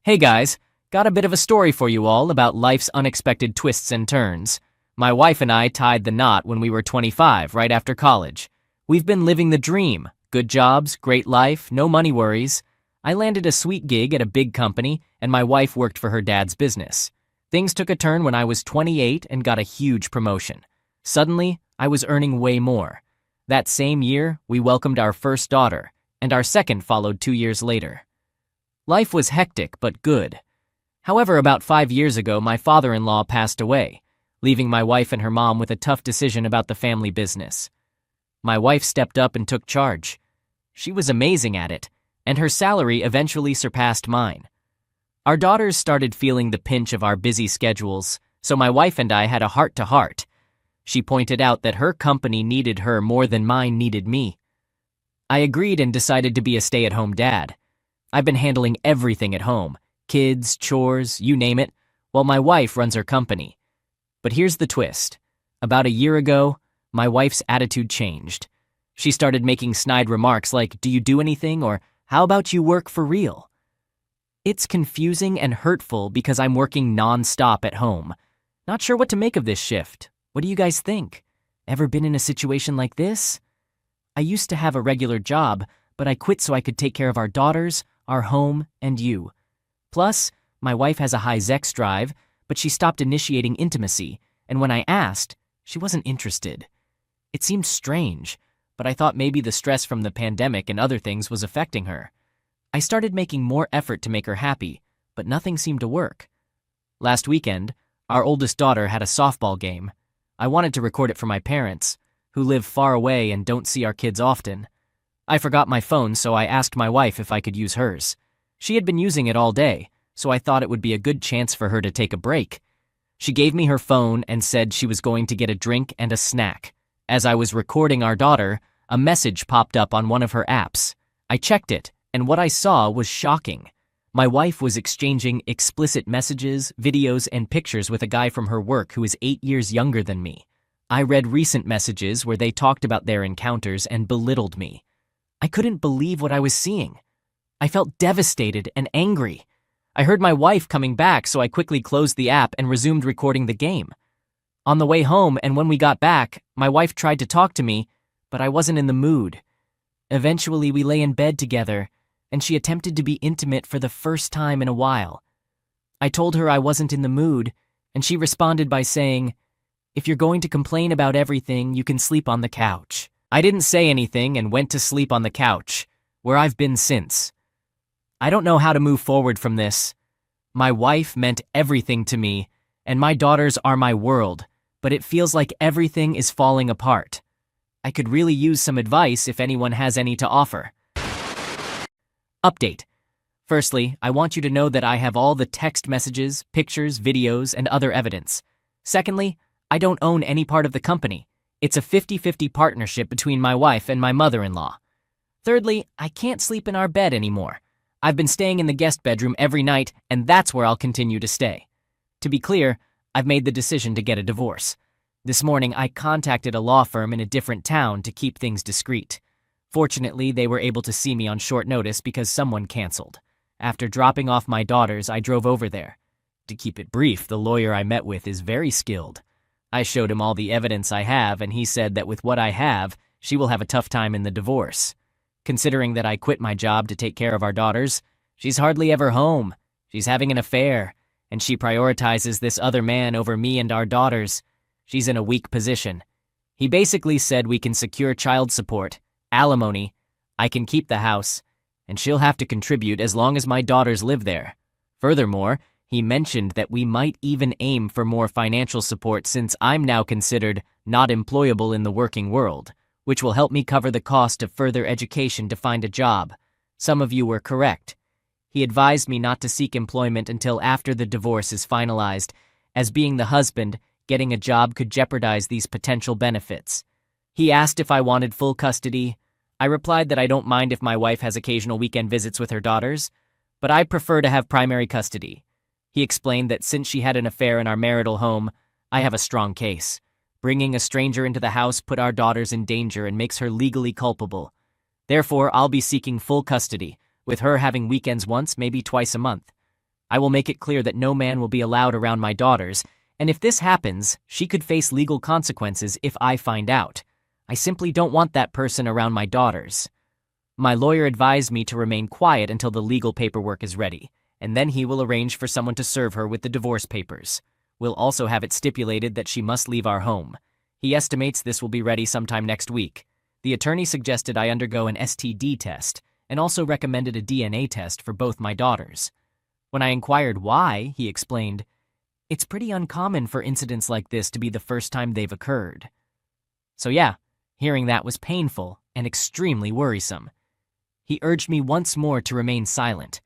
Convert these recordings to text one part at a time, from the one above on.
Hey guys, got a bit of a story for you all about life's unexpected twists and turns. My wife and I tied the knot when we were 25, right after college. We've been living the dream. Good jobs, great life, no money worries. I landed a sweet gig at a big company, and my wife worked for her dad's business. Things took a turn when I was 28 and got a huge promotion. Suddenly, I was earning way more. That same year, we welcomed our first daughter, and our second followed 2 years later. Life was hectic but good. However, about 5 years ago, my father-in-law passed away, leaving my wife and her mom with a tough decision about the family business. My wife stepped up and took charge. She was amazing at it, and her salary eventually surpassed mine. Our daughters started feeling the pinch of our busy schedules, so my wife and I had a heart-to-heart. She pointed out that her company needed her more than mine needed me. I agreed and decided to be a stay-at-home dad. I've been handling everything at home, kids, chores, you name it, while my wife runs her company. But here's the twist. About a year ago, my wife's attitude changed. She started making snide remarks like, "Do you do anything?" or "How about you work for real?" It's confusing and hurtful because I'm working non-stop at home. Not sure what to make of this shift. What do you guys think? Ever been in a situation like this? I used to have a regular job, but I quit so I could take care of our daughters, our home, and you. Plus, my wife has a high sex drive, but she stopped initiating intimacy, and when I asked, she wasn't interested. It seemed strange, but I thought maybe the stress from the pandemic and other things was affecting her. I started making more effort to make her happy, but nothing seemed to work. Last weekend, our oldest daughter had a softball game. I wanted to record it for my parents, who live far away and don't see our kids often. I forgot my phone, so I asked my wife if I could use hers. She had been using it all day, so I thought it would be a good chance for her to take a break. She gave me her phone and said she was going to get a drink and a snack. As I was recording our daughter, a message popped up on one of her apps. I checked it, and what I saw was shocking. My wife was exchanging explicit messages, videos, and pictures with a guy from her work who is 8 years younger than me. I read recent messages where they talked about their encounters and belittled me. I couldn't believe what I was seeing. I felt devastated and angry. I heard my wife coming back, so I quickly closed the app and resumed recording the game. On the way home and when we got back, my wife tried to talk to me, but I wasn't in the mood. Eventually, we lay in bed together, and she attempted to be intimate for the first time in a while. I told her I wasn't in the mood, and she responded by saying, "If you're going to complain about everything, you can sleep on the couch." I didn't say anything and went to sleep on the couch, where I've been since. I don't know how to move forward from this. My wife meant everything to me, and my daughters are my world, but it feels like everything is falling apart. I could really use some advice if anyone has any to offer. Update. Firstly, I want you to know that I have all the text messages, pictures, videos, and other evidence. Secondly, I don't own any part of the company. It's a 50-50 partnership between my wife and my mother-in-law. Thirdly, I can't sleep in our bed anymore. I've been staying in the guest bedroom every night, and that's where I'll continue to stay. To be clear, I've made the decision to get a divorce. This morning, I contacted a law firm in a different town to keep things discreet. Fortunately, they were able to see me on short notice because someone canceled. After dropping off my daughters, I drove over there. To keep it brief, the lawyer I met with is very skilled. I showed him all the evidence I have, and he said that with what I have, she will have a tough time in the divorce. Considering that I quit my job to take care of our daughters, she's hardly ever home. She's having an affair, and she prioritizes this other man over me and our daughters. She's in a weak position. He basically said we can secure child support, alimony, I can keep the house, and she'll have to contribute as long as my daughters live there. Furthermore, he mentioned that we might even aim for more financial support since I'm now considered not employable in the working world, which will help me cover the cost of further education to find a job. Some of you were correct. He advised me not to seek employment until after the divorce is finalized, as being the husband, getting a job could jeopardize these potential benefits. He asked if I wanted full custody. I replied that I don't mind if my wife has occasional weekend visits with her daughters, but I prefer to have primary custody. He explained that since she had an affair in our marital home, I have a strong case. Bringing a stranger into the house put our daughters in danger and makes her legally culpable. Therefore, I'll be seeking full custody, with her having weekends once, maybe twice a month. I will make it clear that no man will be allowed around my daughters, and if this happens, she could face legal consequences if I find out. I simply don't want that person around my daughters. My lawyer advised me to remain quiet until the legal paperwork is ready, and then he will arrange for someone to serve her with the divorce papers. We'll also have it stipulated that she must leave our home. He estimates this will be ready sometime next week. The attorney suggested I undergo an STD test, and also recommended a DNA test for both my daughters. When I inquired why, he explained, "It's pretty uncommon for incidents like this to be the first time they've occurred." So yeah, hearing that was painful and extremely worrisome. He urged me once more to remain silent.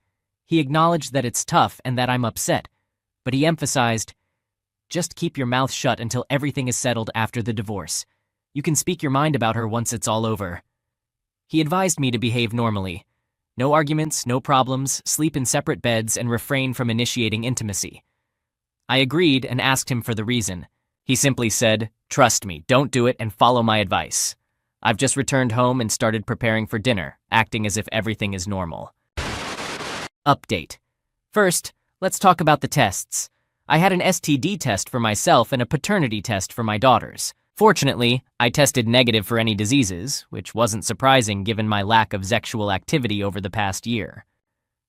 He acknowledged that it's tough and that I'm upset, but he emphasized, "Just keep your mouth shut until everything is settled after the divorce. You can speak your mind about her once it's all over." He advised me to behave normally. No arguments, no problems, sleep in separate beds, and refrain from initiating intimacy. I agreed and asked him for the reason. He simply said, "Trust me, don't do it and follow my advice. I've just returned home and started preparing for dinner, acting as if everything is normal." Update. First, let's talk about the tests. I had an STD test for myself and a paternity test for my daughters. Fortunately, I tested negative for any diseases, which wasn't surprising given my lack of sexual activity over the past year.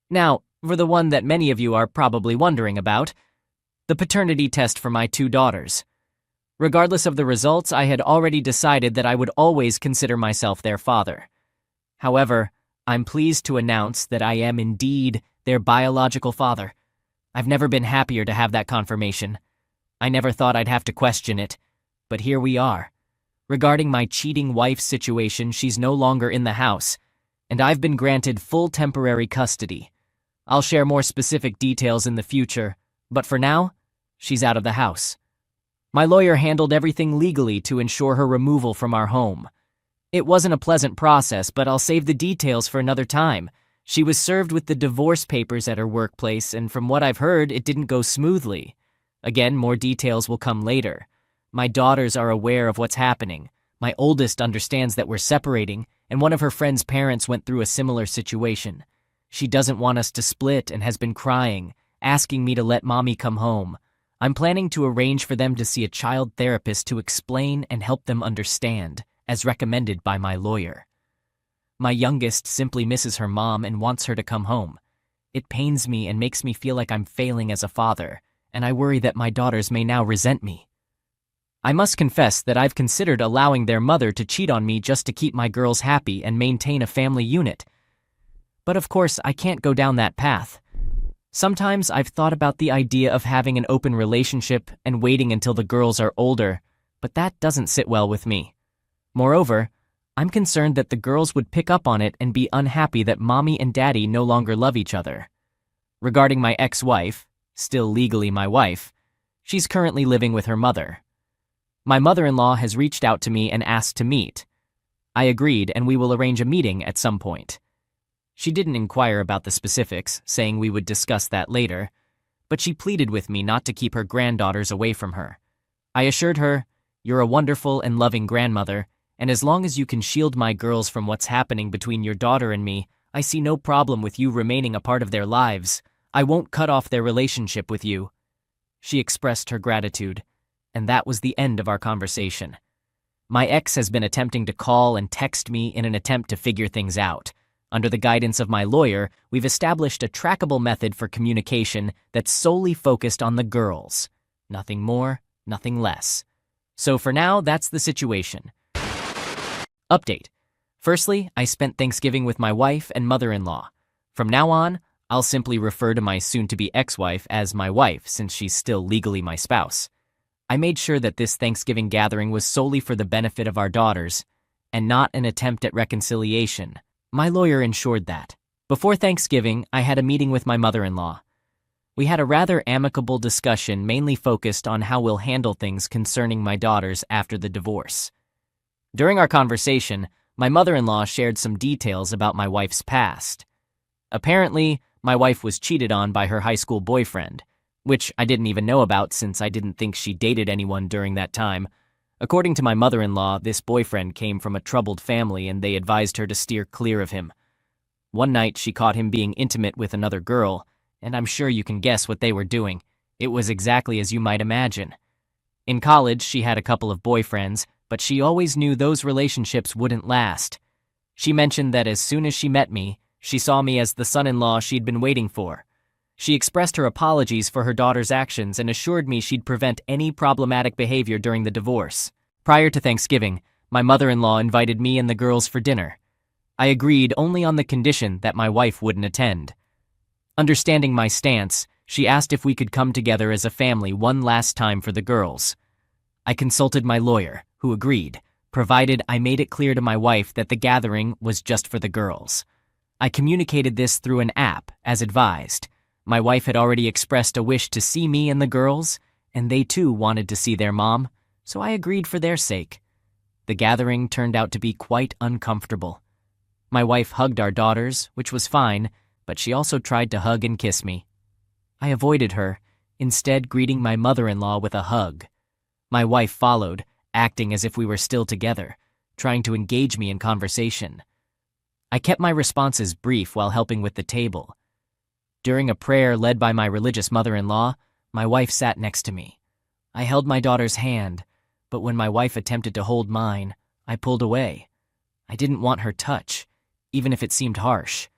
Now, for the one that many of you are probably wondering about, the paternity test for my two daughters. Regardless of the results, I had already decided that I would always consider myself their father. However, I'm pleased to announce that I am indeed their biological father. I've never been happier to have that confirmation. I never thought I'd have to question it, but here we are. Regarding my cheating wife's situation, she's no longer in the house, and I've been granted full temporary custody. I'll share more specific details in the future, but for now, she's out of the house. My lawyer handled everything legally to ensure her removal from our home. It wasn't a pleasant process, but I'll save the details for another time. She was served with the divorce papers at her workplace, and from what I've heard, it didn't go smoothly. Again, more details will come later. My daughters are aware of what's happening. My oldest understands that we're separating, and one of her friend's parents went through a similar situation. She doesn't want us to split and has been crying, asking me to let mommy come home. I'm planning to arrange for them to see a child therapist to explain and help them understand, as recommended by my lawyer. My youngest simply misses her mom and wants her to come home. It pains me and makes me feel like I'm failing as a father, and I worry that my daughters may now resent me. I must confess that I've considered allowing their mother to cheat on me just to keep my girls happy and maintain a family unit. But of course, I can't go down that path. Sometimes I've thought about the idea of having an open relationship and waiting until the girls are older, but that doesn't sit well with me. Moreover, I'm concerned that the girls would pick up on it and be unhappy that mommy and daddy no longer love each other. Regarding my ex-wife, still legally my wife, she's currently living with her mother. My mother-in-law has reached out to me and asked to meet. I agreed, and we will arrange a meeting at some point. She didn't inquire about the specifics, saying we would discuss that later, but she pleaded with me not to keep her granddaughters away from her. I assured her, "You're a wonderful and loving grandmother, and as long as you can shield my girls from what's happening between your daughter and me, I see no problem with you remaining a part of their lives. I won't cut off their relationship with you." She expressed her gratitude, and that was the end of our conversation. My ex has been attempting to call and text me in an attempt to figure things out. Under the guidance of my lawyer, we've established a trackable method for communication that's solely focused on the girls. Nothing more, nothing less. So for now, that's the situation. Update. Firstly, I spent Thanksgiving with my wife and mother-in-law. From now on, I'll simply refer to my soon-to-be ex-wife as my wife since she's still legally my spouse. I made sure that this Thanksgiving gathering was solely for the benefit of our daughters and not an attempt at reconciliation. My lawyer ensured that. Before Thanksgiving, I had a meeting with my mother-in-law. We had a rather amicable discussion mainly focused on how we'll handle things concerning my daughters after the divorce. During our conversation, my mother-in-law shared some details about my wife's past. Apparently, my wife was cheated on by her high school boyfriend, which I didn't even know about since I didn't think she dated anyone during that time. According to my mother-in-law, this boyfriend came from a troubled family and they advised her to steer clear of him. One night, she caught him being intimate with another girl, and I'm sure you can guess what they were doing. It was exactly as you might imagine. In college, she had a couple of boyfriends, but she always knew those relationships wouldn't last. She mentioned that as soon as she met me, she saw me as the son-in-law she'd been waiting for. She expressed her apologies for her daughter's actions and assured me she'd prevent any problematic behavior during the divorce. Prior to Thanksgiving, my mother-in-law invited me and the girls for dinner. I agreed only on the condition that my wife wouldn't attend. Understanding my stance, she asked if we could come together as a family one last time for the girls. I consulted my lawyer, who agreed, provided I made it clear to my wife that the gathering was just for the girls. I communicated this through an app, as advised. My wife had already expressed a wish to see me and the girls, and they too wanted to see their mom, so I agreed for their sake. The gathering turned out to be quite uncomfortable. My wife hugged our daughters, which was fine, but she also tried to hug and kiss me. I avoided her, instead greeting my mother-in-law with a hug. My wife followed, acting as if we were still together, trying to engage me in conversation. I kept my responses brief while helping with the table. During a prayer led by my religious mother-in-law, my wife sat next to me. I held my daughter's hand, but when my wife attempted to hold mine, I pulled away. I didn't want her touch, even if it seemed harsh.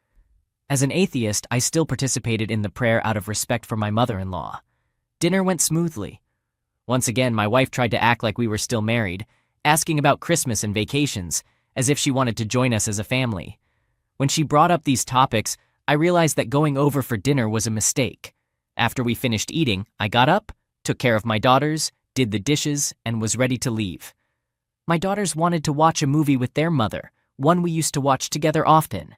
As an atheist, I still participated in the prayer out of respect for my mother-in-law. Dinner went smoothly. Once again, my wife tried to act like we were still married, asking about Christmas and vacations, as if she wanted to join us as a family. When she brought up these topics, I realized that going over for dinner was a mistake. After we finished eating, I got up, took care of my daughters, did the dishes, and was ready to leave. My daughters wanted to watch a movie with their mother, one we used to watch together often.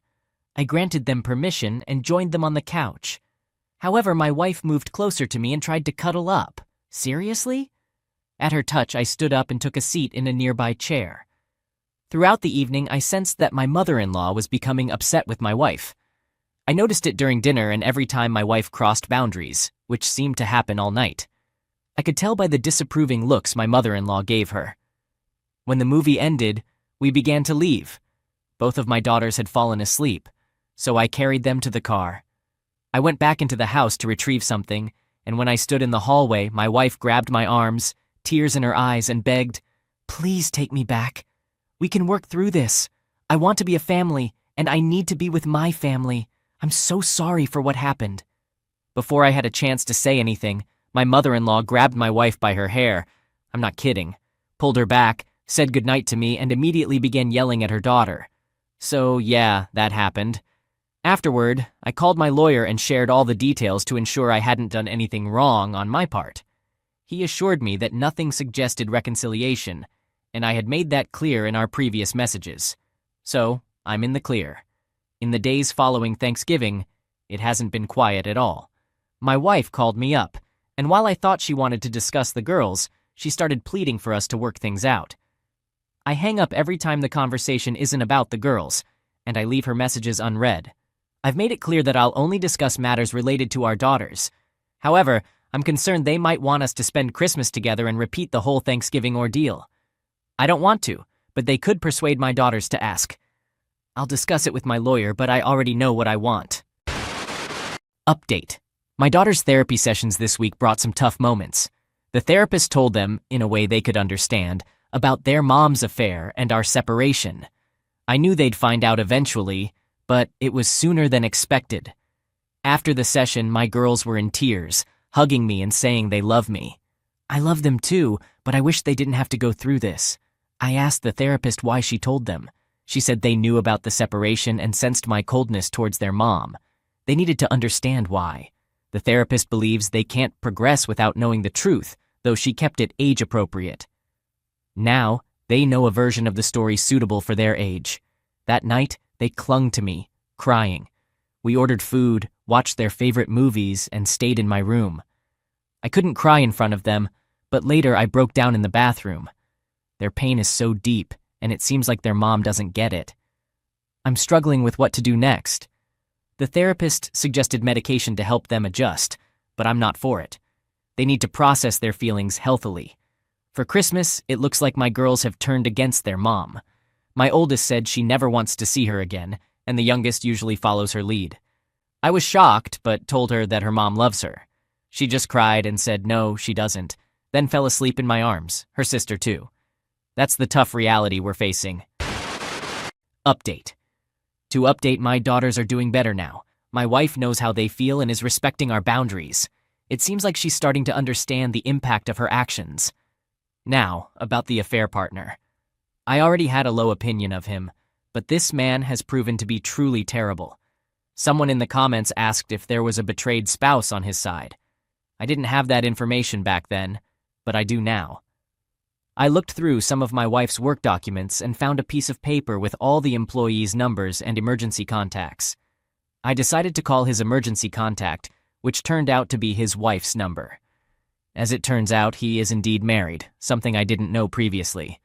I granted them permission and joined them on the couch. However, my wife moved closer to me and tried to cuddle up. Seriously? At her touch, I stood up and took a seat in a nearby chair. Throughout the evening, I sensed that my mother-in-law was becoming upset with my wife. I noticed it during dinner and every time my wife crossed boundaries, which seemed to happen all night. I could tell by the disapproving looks my mother-in-law gave her. When the movie ended, we began to leave. Both of my daughters had fallen asleep, so I carried them to the car. I went back into the house to retrieve something, and when I stood in the hallway, my wife grabbed my arms, tears in her eyes, and begged, "Please take me back. We can work through this. I want to be a family, and I need to be with my family. I'm so sorry for what happened." Before I had a chance to say anything, my mother-in-law grabbed my wife by her hair. I'm not kidding. Pulled her back, said goodnight to me, and immediately began yelling at her daughter. So yeah, that happened. Afterward, I called my lawyer and shared all the details to ensure I hadn't done anything wrong on my part. He assured me that nothing suggested reconciliation, and I had made that clear in our previous messages. So, I'm in the clear. In the days following Thanksgiving, it hasn't been quiet at all. My wife called me up, and while I thought she wanted to discuss the girls, she started pleading for us to work things out. I hang up every time the conversation isn't about the girls, and I leave her messages unread. I've made it clear that I'll only discuss matters related to our daughters. However, I'm concerned they might want us to spend Christmas together and repeat the whole Thanksgiving ordeal. I don't want to, but they could persuade my daughters to ask. I'll discuss it with my lawyer, but I already know what I want. Update. My daughter's therapy sessions this week brought some tough moments. The therapist told them, in a way they could understand, about their mom's affair and our separation. I knew they'd find out eventually, but it was sooner than expected. After the session, my girls were in tears, hugging me and saying they love me. I love them too, but I wish they didn't have to go through this. I asked the therapist why she told them. She said they knew about the separation and sensed my coldness towards their mom. They needed to understand why. The therapist believes they can't progress without knowing the truth, though she kept it age-appropriate. Now, they know a version of the story suitable for their age. That night, they clung to me, crying. We ordered food, watched their favorite movies, and stayed in my room. I couldn't cry in front of them, but later I broke down in the bathroom. Their pain is so deep, and it seems like their mom doesn't get it. I'm struggling with what to do next. The therapist suggested medication to help them adjust, but I'm not for it. They need to process their feelings healthily. For Christmas, it looks like my girls have turned against their mom. My oldest said she never wants to see her again, and the youngest usually follows her lead. I was shocked, but told her that her mom loves her. She just cried and said no, she doesn't, then fell asleep in my arms, her sister too. That's the tough reality we're facing. Update. To update, my daughters are doing better now. My wife knows how they feel and is respecting our boundaries. It seems like she's starting to understand the impact of her actions. Now, about the affair partner. I already had a low opinion of him, but this man has proven to be truly terrible. Someone in the comments asked if there was a betrayed spouse on his side. I didn't have that information back then, but I do now. I looked through some of my wife's work documents and found a piece of paper with all the employees' numbers and emergency contacts. I decided to call his emergency contact, which turned out to be his wife's number. As it turns out, he is indeed married, something I didn't know previously.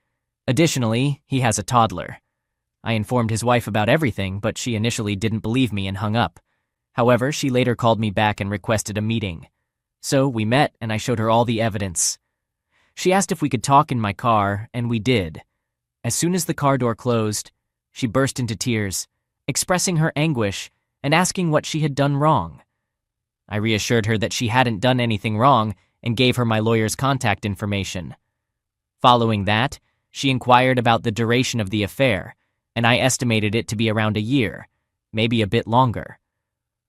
Additionally, he has a toddler. I informed his wife about everything, but she initially didn't believe me and hung up. However, she later called me back and requested a meeting. So we met and I showed her all the evidence. She asked if we could talk in my car, and we did. As soon as the car door closed, she burst into tears, expressing her anguish and asking what she had done wrong. I reassured her that she hadn't done anything wrong and gave her my lawyer's contact information. Following that, she inquired about the duration of the affair, and I estimated it to be around a year, maybe a bit longer.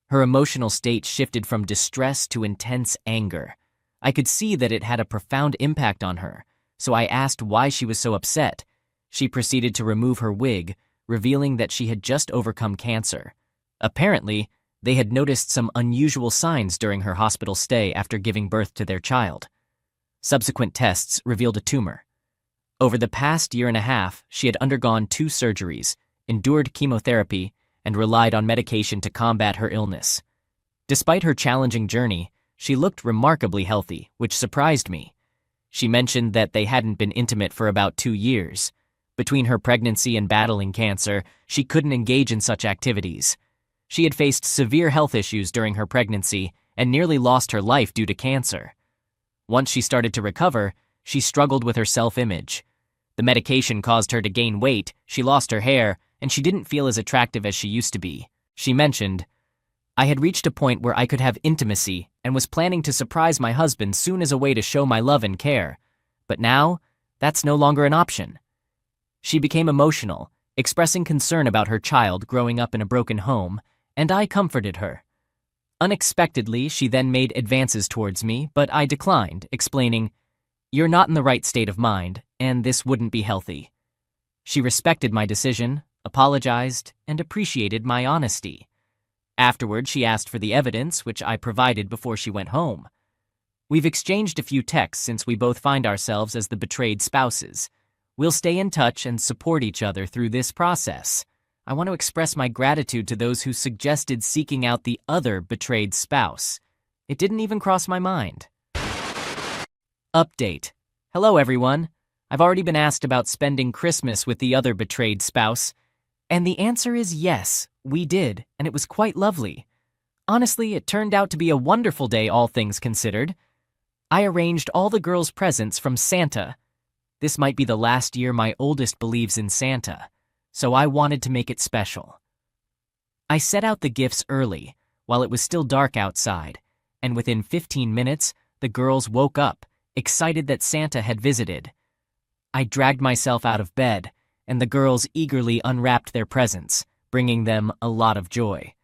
Her emotional state shifted from distress to intense anger. I could see that it had a profound impact on her, so I asked why she was so upset. She proceeded to remove her wig, revealing that she had just overcome cancer. Apparently, they had noticed some unusual signs during her hospital stay after giving birth to their child. Subsequent tests revealed a tumor. Over the past year and a half, she had undergone 2 surgeries, endured chemotherapy, and relied on medication to combat her illness. Despite her challenging journey, she looked remarkably healthy, which surprised me. She mentioned that they hadn't been intimate for about 2 years. Between her pregnancy and battling cancer, she couldn't engage in such activities. She had faced severe health issues during her pregnancy and nearly lost her life due to cancer. Once she started to recover, she struggled with her self-image. The medication caused her to gain weight, she lost her hair, and she didn't feel as attractive as she used to be. She mentioned, "I had reached a point where I could have intimacy and was planning to surprise my husband soon as a way to show my love and care. But now, that's no longer an option." She became emotional, expressing concern about her child growing up in a broken home, and I comforted her. Unexpectedly, she then made advances towards me, but I declined, explaining, "You're not in the right state of mind, and this wouldn't be healthy." She respected my decision, apologized, and appreciated my honesty. Afterward, she asked for the evidence, which I provided before she went home. We've exchanged a few texts since we both find ourselves as the betrayed spouses. We'll stay in touch and support each other through this process. I want to express my gratitude to those who suggested seeking out the other betrayed spouse. It didn't even cross my mind. Update. Hello, everyone. I've already been asked about spending Christmas with the other betrayed spouse, and the answer is yes, we did, and it was quite lovely. Honestly, it turned out to be a wonderful day, all things considered. I arranged all the girls' presents from Santa. This might be the last year my oldest believes in Santa, so I wanted to make it special. I set out the gifts early, while it was still dark outside, and within 15 minutes, the girls woke up, excited that Santa had visited. I dragged myself out of bed, and the girls eagerly unwrapped their presents, bringing them a lot of joy.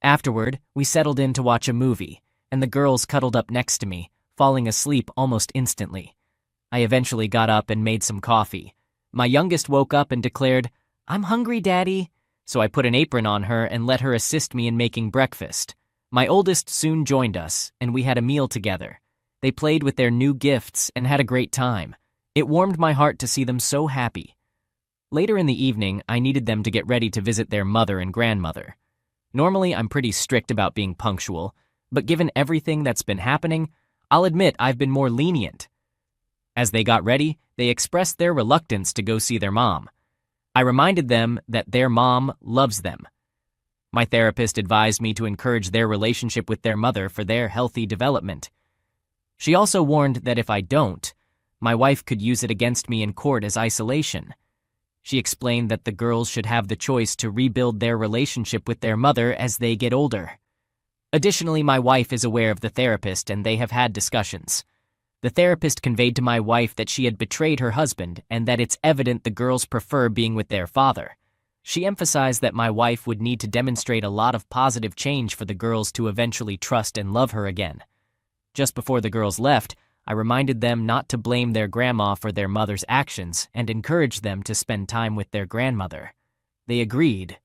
Afterward, we settled in to watch a movie, and the girls cuddled up next to me, falling asleep almost instantly. I eventually got up and made some coffee. My youngest woke up and declared, "I'm hungry, Daddy," so I put an apron on her and let her assist me in making breakfast. My oldest soon joined us, and we had a meal together. They played with their new gifts and had a great time. It warmed my heart to see them so happy. Later in the evening, I needed them to get ready to visit their mother and grandmother. Normally, I'm pretty strict about being punctual, but given everything that's been happening, I'll admit I've been more lenient. As they got ready, they expressed their reluctance to go see their mom. I reminded them that their mom loves them. My therapist advised me to encourage their relationship with their mother for their healthy development. She also warned that if I don't, my wife could use it against me in court as isolation. She explained that the girls should have the choice to rebuild their relationship with their mother as they get older. Additionally, my wife is aware of the therapist and they have had discussions. The therapist conveyed to my wife that she had betrayed her husband and that it's evident the girls prefer being with their father. She emphasized that my wife would need to demonstrate a lot of positive change for the girls to eventually trust and love her again. Just before the girls left, I reminded them not to blame their grandma for their mother's actions and encouraged them to spend time with their grandmother. They agreed.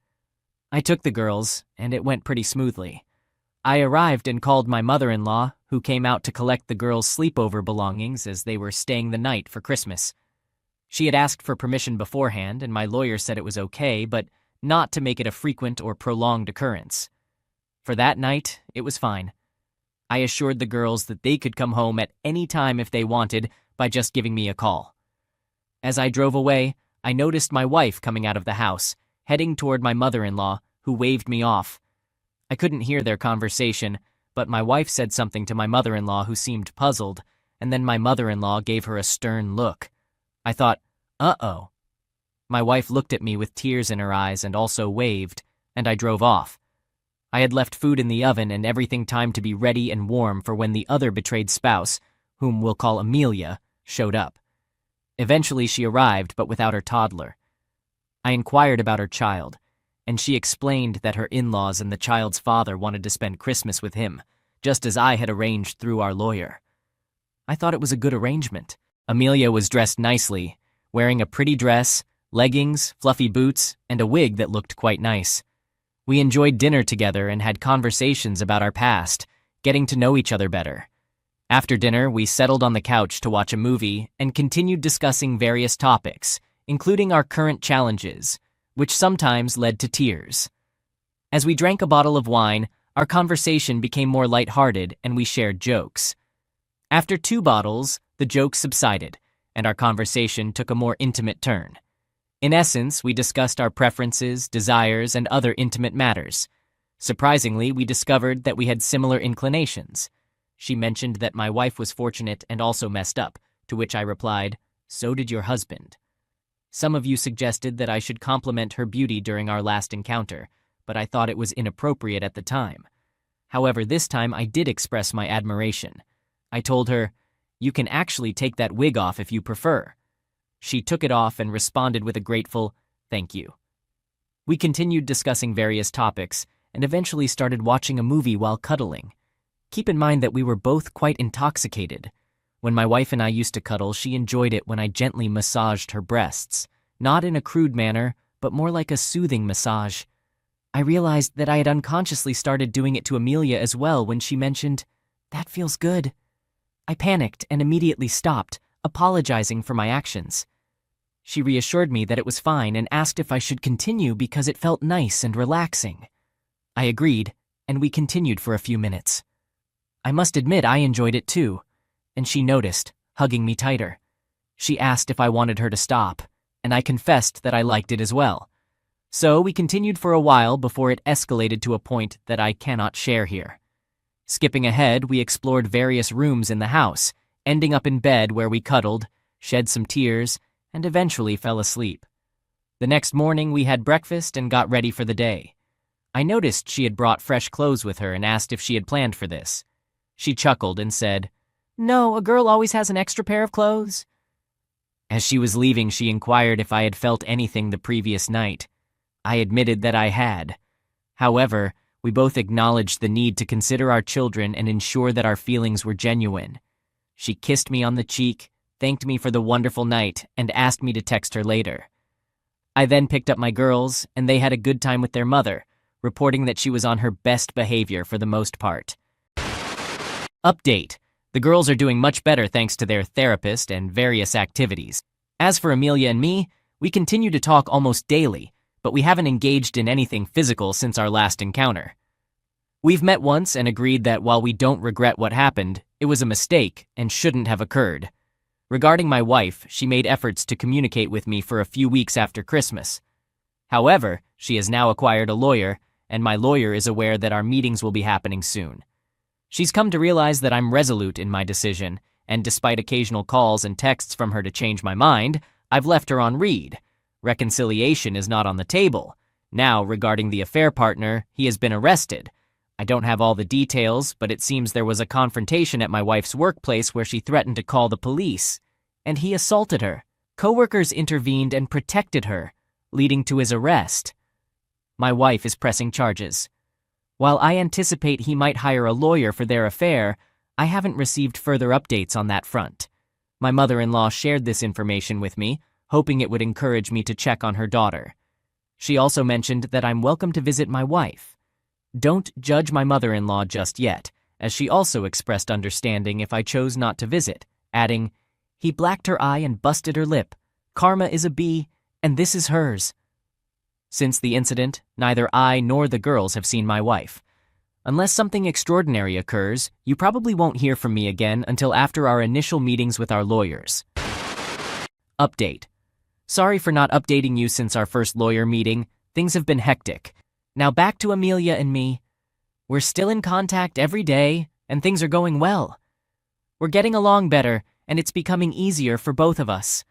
I took the girls, and it went pretty smoothly. I arrived and called my mother-in-law, who came out to collect the girls' sleepover belongings as they were staying the night for Christmas. She had asked for permission beforehand, and my lawyer said it was okay, but not to make it a frequent or prolonged occurrence. For that night, it was fine. I assured the girls that they could come home at any time if they wanted by just giving me a call. As I drove away, I noticed my wife coming out of the house, heading toward my mother-in-law, who waved me off. I couldn't hear their conversation, but my wife said something to my mother-in-law who seemed puzzled, and then my mother-in-law gave her a stern look. I thought, uh-oh. My wife looked at me with tears in her eyes and also waved, and I drove off. I had left food in the oven and everything timed to be ready and warm for when the other betrayed spouse, whom we'll call Amelia, showed up. Eventually she arrived, but without her toddler. I inquired about her child, and she explained that her in-laws and the child's father wanted to spend Christmas with him, just as I had arranged through our lawyer. I thought it was a good arrangement. Amelia was dressed nicely, wearing a pretty dress, leggings, fluffy boots, and a wig that looked quite nice. We enjoyed dinner together and had conversations about our past, getting to know each other better. After dinner, we settled on the couch to watch a movie and continued discussing various topics, including our current challenges, which sometimes led to tears. As we drank a bottle of wine, our conversation became more lighthearted and we shared jokes. After 2 bottles, the jokes subsided, and our conversation took a more intimate turn. In essence, we discussed our preferences, desires, and other intimate matters. Surprisingly, we discovered that we had similar inclinations. She mentioned that my wife was fortunate and also messed up, to which I replied, "So did your husband." Some of you suggested that I should compliment her beauty during our last encounter, but I thought it was inappropriate at the time. However, this time I did express my admiration. I told her, "You can actually take that wig off if you prefer." She took it off and responded with a grateful, "Thank you." We continued discussing various topics and eventually started watching a movie while cuddling. Keep in mind that we were both quite intoxicated. When my wife and I used to cuddle, she enjoyed it when I gently massaged her breasts, not in a crude manner, but more like a soothing massage. I realized that I had unconsciously started doing it to Amelia as well when she mentioned, "That feels good." I panicked and immediately stopped, apologizing for my actions. She reassured me that it was fine and asked if I should continue because it felt nice and relaxing. I agreed, and we continued for a few minutes. I must admit I enjoyed it too, and she noticed, hugging me tighter. She asked if I wanted her to stop, and I confessed that I liked it as well. So we continued for a while before it escalated to a point that I cannot share here. Skipping ahead, we explored various rooms in the house, ending up in bed where we cuddled, shed some tears, and eventually fell asleep. The next morning, we had breakfast and got ready for the day. I noticed she had brought fresh clothes with her and asked if she had planned for this. She chuckled and said, "No, a girl always has an extra pair of clothes." As she was leaving, she inquired if I had felt anything the previous night. I admitted that I had. However, we both acknowledged the need to consider our children and ensure that our feelings were genuine. She kissed me on the cheek, thanked me for the wonderful night, and asked me to text her later. I then picked up my girls, and they had a good time with their mother, reporting that she was on her best behavior for the most part. Update: the girls are doing much better thanks to their therapist and various activities. As for Amelia and me, we continue to talk almost daily, but we haven't engaged in anything physical since our last encounter. We've met once and agreed that while we don't regret what happened, it was a mistake and shouldn't have occurred. Regarding my wife, she made efforts to communicate with me for a few weeks after Christmas. However, she has now acquired a lawyer, and my lawyer is aware that our meetings will be happening soon. She's come to realize that I'm resolute in my decision, and despite occasional calls and texts from her to change my mind, I've left her on read. Reconciliation is not on the table. Now, regarding the affair partner, he has been arrested. I don't have all the details, but it seems there was a confrontation at my wife's workplace where she threatened to call the police, and he assaulted her. Coworkers intervened and protected her, leading to his arrest. My wife is pressing charges. While I anticipate he might hire a lawyer for their affair, I haven't received further updates on that front. My mother-in-law shared this information with me, hoping it would encourage me to check on her daughter. She also mentioned that I'm welcome to visit my wife. Don't judge my mother-in-law just yet, as she also expressed understanding if I chose not to visit, adding, "He blacked her eye and busted her lip. Karma is a bee, and this is hers." Since the incident, neither I nor the girls have seen my wife. Unless something extraordinary occurs, you probably won't hear from me again until after our initial meetings with our lawyers. Update. Sorry for not updating you since our first lawyer meeting. Things have been hectic. Now back to Amelia and me. We're still in contact every day, and things are going well. We're getting along better, and it's becoming easier for both of us.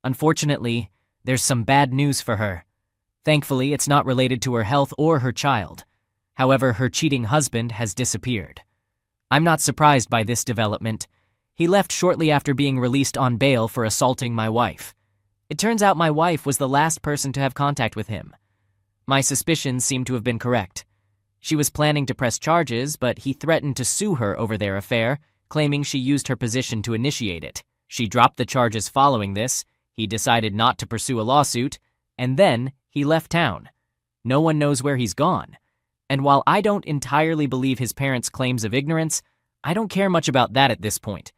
Unfortunately, there's some bad news for her. Thankfully, it's not related to her health or her child. However, her cheating husband has disappeared. I'm not surprised by this development. He left shortly after being released on bail for assaulting my wife. It turns out my wife was the last person to have contact with him. My suspicions seem to have been correct. She was planning to press charges, but he threatened to sue her over their affair, claiming she used her position to initiate it. She dropped the charges following this. He decided not to pursue a lawsuit, and then he left town. No one knows where he's gone. And while I don't entirely believe his parents' claims of ignorance, I don't care much about that at this point.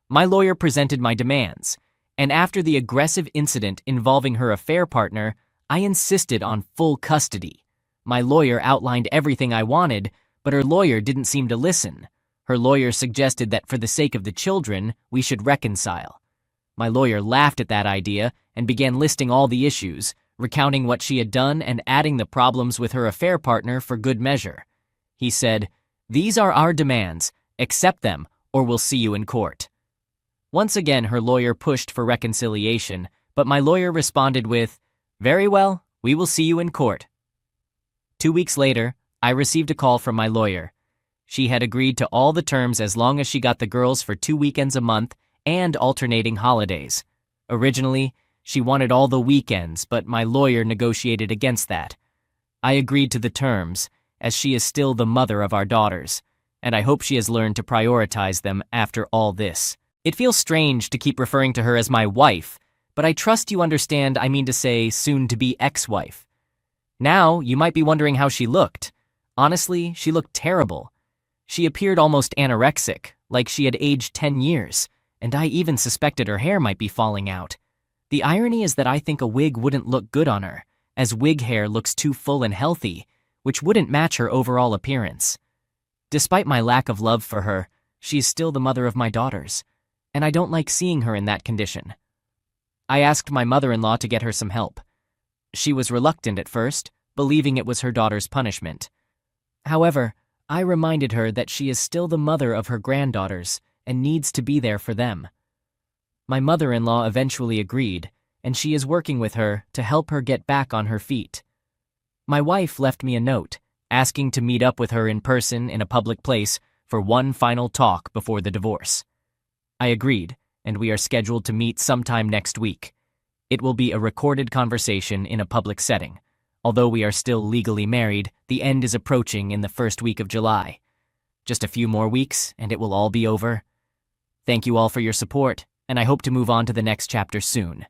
My lawyer presented my demands, and after the aggressive incident involving her affair partner, I insisted on full custody. My lawyer outlined everything I wanted, but her lawyer didn't seem to listen. Her lawyer suggested that for the sake of the children, we should reconcile. My lawyer laughed at that idea and began listing all the issues, recounting what she had done and adding the problems with her affair partner for good measure. He said, "These are our demands. Accept them, or we'll see you in court." Once again, her lawyer pushed for reconciliation, but my lawyer responded with, "Very well, we will see you in court." 2 weeks later, I received a call from my lawyer. She had agreed to all the terms as long as she got the girls for 2 weekends a month and alternating holidays. Originally, she wanted all the weekends, but my lawyer negotiated against that. I agreed to the terms, as she is still the mother of our daughters, and I hope she has learned to prioritize them after all this. It feels strange to keep referring to her as my wife, but I trust you understand I mean to say soon-to-be ex-wife. Now, you might be wondering how she looked. Honestly, she looked terrible. She appeared almost anorexic, like she had aged 10 years, and I even suspected her hair might be falling out. The irony is that I think a wig wouldn't look good on her, as wig hair looks too full and healthy, which wouldn't match her overall appearance. Despite my lack of love for her, she is still the mother of my daughters, and I don't like seeing her in that condition. I asked my mother-in-law to get her some help. She was reluctant at first, believing it was her daughter's punishment. However, I reminded her that she is still the mother of her granddaughters and needs to be there for them. My mother-in-law eventually agreed, and she is working with her to help her get back on her feet. My wife left me a note, asking to meet up with her in person in a public place for one final talk before the divorce. I agreed, and we are scheduled to meet sometime next week. It will be a recorded conversation in a public setting. Although we are still legally married, the end is approaching in the first week of July. Just a few more weeks, and it will all be over. Thank you all for your support, and I hope to move on to the next chapter soon.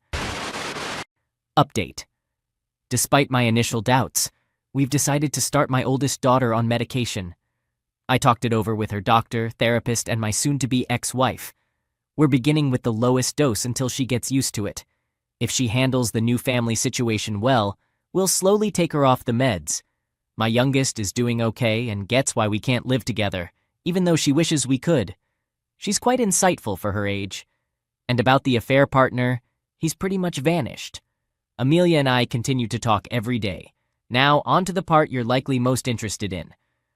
Update. Despite my initial doubts, we've decided to start my oldest daughter on medication. I talked it over with her doctor, therapist, and my soon-to-be ex-wife. We're beginning with the lowest dose until she gets used to it. If she handles the new family situation well, we'll slowly take her off the meds. My youngest is doing okay and gets why we can't live together, even though she wishes we could. She's quite insightful for her age. And about the affair partner, he's pretty much vanished. Amelia and I continue to talk every day. Now, on to the part you're likely most interested in.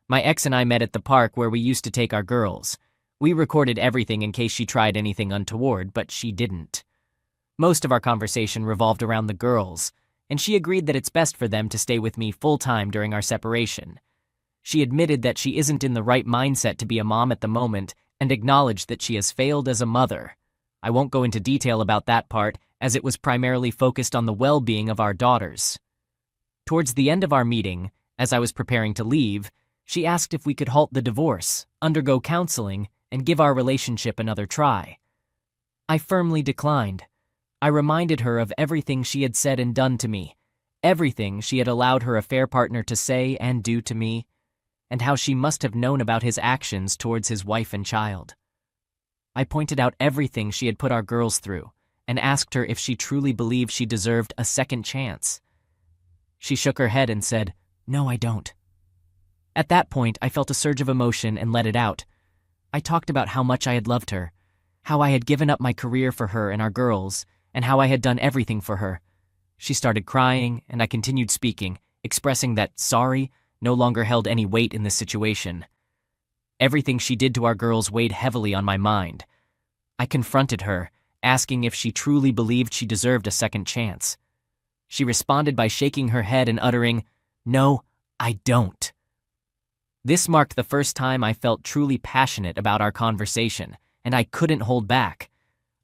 My ex and I met at the park where we used to take our girls. We recorded everything in case she tried anything untoward, but she didn't. Most of our conversation revolved around the girls, and she agreed that it's best for them to stay with me full-time during our separation. She admitted that she isn't in the right mindset to be a mom at the moment and acknowledged that she has failed as a mother. I won't go into detail about that part, as it was primarily focused on the well-being of our daughters. Towards the end of our meeting, as I was preparing to leave, she asked if we could halt the divorce, undergo counseling, and give our relationship another try. I firmly declined. I reminded her of everything she had said and done to me, everything she had allowed her affair partner to say and do to me, and how she must have known about his actions towards his wife and child. I pointed out everything she had put our girls through and asked her if she truly believed she deserved a second chance. She shook her head and said, "No, I don't." At that point, I felt a surge of emotion and let it out. I talked about how much I had loved her, how I had given up my career for her and our girls, and how I had done everything for her. She started crying, and I continued speaking, expressing that sorry no longer held any weight in this situation. Everything she did to our girls weighed heavily on my mind. I confronted her, asking if she truly believed she deserved a second chance. She responded by shaking her head and uttering, "No, I don't." This marked the first time I felt truly passionate about our conversation, and I couldn't hold back.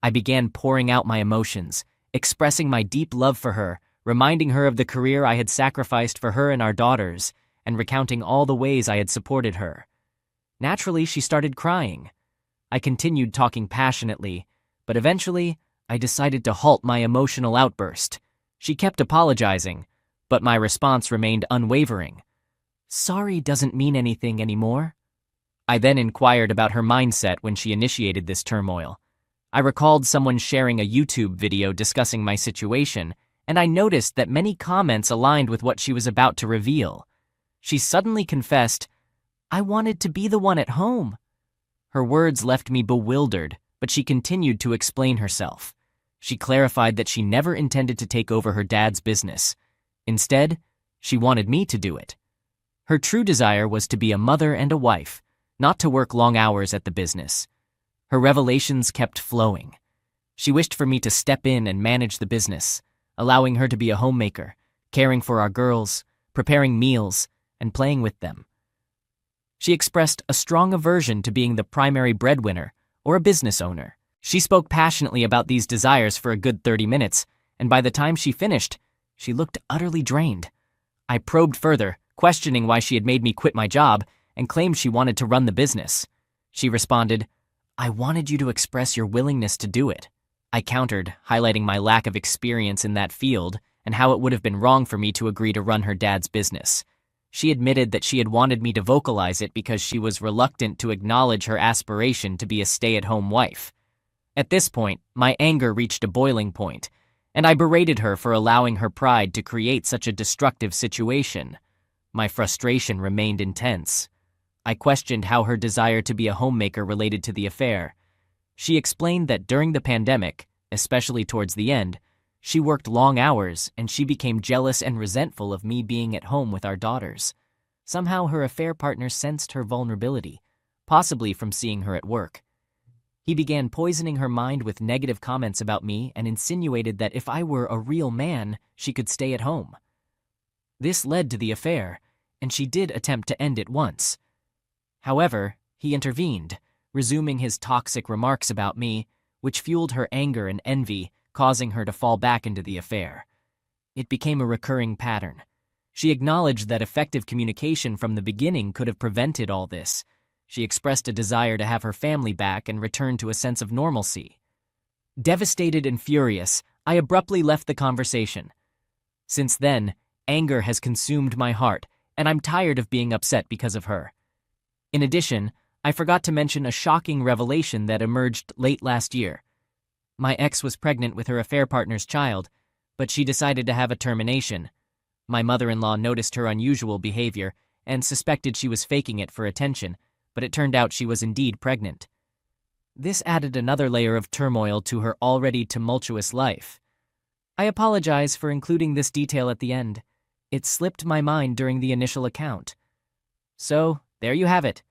I began pouring out my emotions, expressing my deep love for her, reminding her of the career I had sacrificed for her and our daughters, and recounting all the ways I had supported her. Naturally, she started crying. I continued talking passionately, but eventually, I decided to halt my emotional outburst. She kept apologizing, but my response remained unwavering. "Sorry doesn't mean anything anymore." I then inquired about her mindset when she initiated this turmoil. I recalled someone sharing a YouTube video discussing my situation, and I noticed that many comments aligned with what she was about to reveal. She suddenly confessed, "I wanted to be the one at home." Her words left me bewildered, but she continued to explain herself. She clarified that she never intended to take over her dad's business. Instead, she wanted me to do it. Her true desire was to be a mother and a wife, not to work long hours at the business. Her revelations kept flowing. She wished for me to step in and manage the business, allowing her to be a homemaker, caring for our girls, preparing meals, and playing with them. She expressed a strong aversion to being the primary breadwinner or a business owner. She spoke passionately about these desires for a good 30 minutes, and by the time she finished, she looked utterly drained. I probed further, questioning why she had made me quit my job, and claimed she wanted to run the business. She responded, "I wanted you to express your willingness to do it." I countered, highlighting my lack of experience in that field and how it would have been wrong for me to agree to run her dad's business. She admitted that she had wanted me to vocalize it because she was reluctant to acknowledge her aspiration to be a stay-at-home wife. At this point, my anger reached a boiling point, and I berated her for allowing her pride to create such a destructive situation. My frustration remained intense. I questioned how her desire to be a homemaker related to the affair. She explained that during the pandemic, especially towards the end, she worked long hours and she became jealous and resentful of me being at home with our daughters. Somehow her affair partner sensed her vulnerability, possibly from seeing her at work. He began poisoning her mind with negative comments about me and insinuated that if I were a real man, she could stay at home. This led to the affair, and she did attempt to end it once. However, he intervened, resuming his toxic remarks about me, which fueled her anger and envy, causing her to fall back into the affair. It became a recurring pattern. She acknowledged that effective communication from the beginning could have prevented all this. She expressed a desire to have her family back and return to a sense of normalcy. Devastated and furious, I abruptly left the conversation. Since then, anger has consumed my heart, and I'm tired of being upset because of her. In addition, I forgot to mention a shocking revelation that emerged late last year. My ex was pregnant with her affair partner's child, but she decided to have a termination. My mother-in-law noticed her unusual behavior and suspected she was faking it for attention, but it turned out she was indeed pregnant. This added another layer of turmoil to her already tumultuous life. I apologize for including this detail at the end. It slipped my mind during the initial account. So, there you have it.